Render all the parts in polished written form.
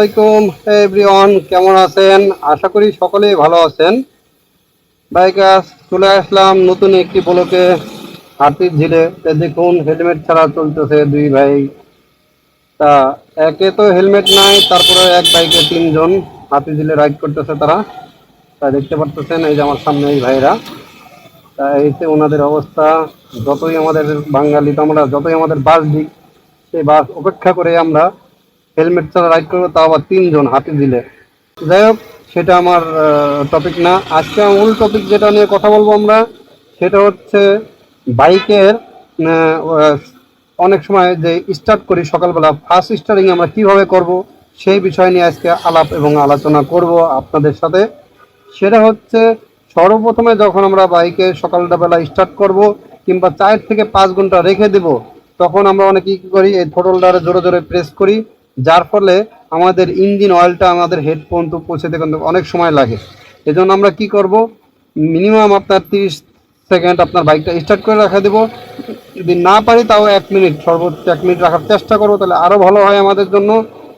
আলাইকুম এভরিওয়ান, কেমন আছেন? আশা করি সকলেই ভালো আছেন। বাইকার চলে আসলাম নতুন একটি ব্লকে, হাতির ঝিলে। দেখুন, হেলমেট ছাড়া চলতেছে দুই ভাই। তা একে তো হেলমেট নাই, তারপরে এক বাইকে তিনজন হাতির ঝিলে রাইড করতেছে তারা। তা দেখতে পারতেছেন, এই যে আমার সামনে এই ভাইরা। তা এইতে ওনাদের অবস্থা। যতই আমাদের বাঙালি, তো আমরা যতই আমাদের বাস দিক, সেই বাস উপেক্ষা করে আমরা হেলমেট ছাড়া রাইড করবো, তাও আবার তিনজন হাতে দিলে। যাই হোক, সেটা আমার টপিক না। আজকে মূল টপিক যেটা নিয়ে কথা বলবো আমরা, সেটা হচ্ছে বাইকের অনেক সময় যে স্টার্ট করি সকালবেলা, ফার্স্ট স্টার্টিং আমরা কিভাবে করব, সেই বিষয় নিয়ে আজকে আলাপ এবং আলোচনা করব আপনাদের সাথে। সেটা হচ্ছে, সর্বপ্রথমে যখন আমরা বাইকে সকালবেলা স্টার্ট করব, কিংবা 4 থেকে 5 ঘন্টা রেখে দেব, তখন আমরা অনেকে কী করি, এই থ্রোটলটারে জোরে জোরে প্রেস করি, যার ফলে আমাদের ইঞ্জিন অয়েলটা আমাদের হেড পর্যন্ত পৌঁছাতে কিন্তু অনেক সময় লাগে। এজন্য আমরা কি করব, মিনিমাম আপনার 30 সেকেন্ড আপনার বাইকটা স্টার্ট করে রাখা দেবো। যদি না পারি তাও 1 মিনিট, সর্বোচ্চ 1 মিনিট রাখার চেষ্টা করবো, তাহলে আরও ভালো হয় আমাদের জন্য।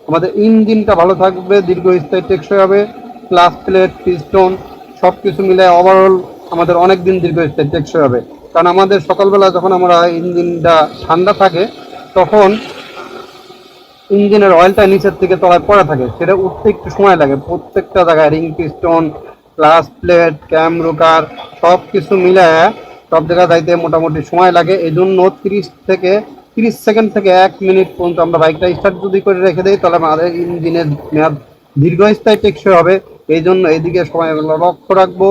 আমাদের ইঞ্জিনটা ভালো থাকবে, দীর্ঘস্থায়ী টেকসই হবে। ক্লাচ প্লেট, পিস্টন সব কিছু মিলে ওভারঅল আমাদের অনেক দিন দীর্ঘস্থায়ী টেকসই হবে। কারণ আমাদের সকালবেলা যখন আমরা ইঞ্জিনটা ঠান্ডা থাকে, তখন ইঞ্জিনের অয়েলটা নিচের থেকে তলায় পড়ে থাকে, সেটা উঠতে একটু সময় লাগে। প্রত্যেকটা জায়গায় রিং পিস্টন, ক্লাচ প্লেট, ক্যাম রোকার সব কিছু মিলে সব জায়গায় যাইতে মোটামুটি সময় লাগে। এই জন্য 30 সেকেন্ড থেকে 1 মিনিট পর্যন্ত আমরা বাইকটা স্টার্ট যদি করে রেখে দিই, তাহলে আমাদের ইঞ্জিনের মেয়াদ দীর্ঘস্থায়ী টেকসই হবে। এই জন্য এইদিকে সময়গুলো লক্ষ্য রাখবো।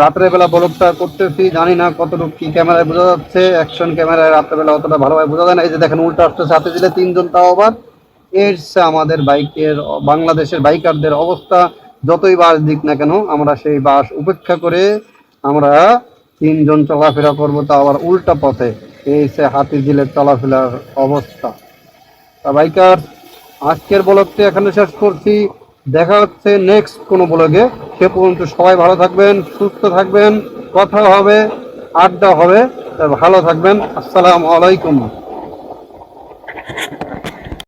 রাত্রের বেলা ব্লগটা করতেছি, জানি না কতটুকু কি ক্যামেরায় বোঝা যাচ্ছে। অ্যাকশন ক্যামেরায় রাত্রেবেলা অতটা ভালোভাবে বোঝা যায় না। এই যে দেখেন, উল্টো আসতে সাথে দিলে তিনজন, তাও আবার। এর আমাদের বাইকের, বাংলাদেশের বাইকারদের অবস্থা। যতই বাস দিক না কেন, আমরা সেই বাস উপেক্ষা করে আমরা তিনজন চলাফেরা করবো, তা আবার উল্টা পথে। এই সে হাতির ঝিলের চলাফেরার অবস্থা। তা বাইকার, আজকের ব্লগটি এখানে শেষ করছি। দেখা হচ্ছে নেক্সট কোনো ব্লগে। সে পর্যন্ত সবাই ভালো থাকবেন, সুস্থ থাকবেন, কথা হবে, আড্ডা হবে। তা ভালো থাকবেন। আসসালামু আলাইকুম।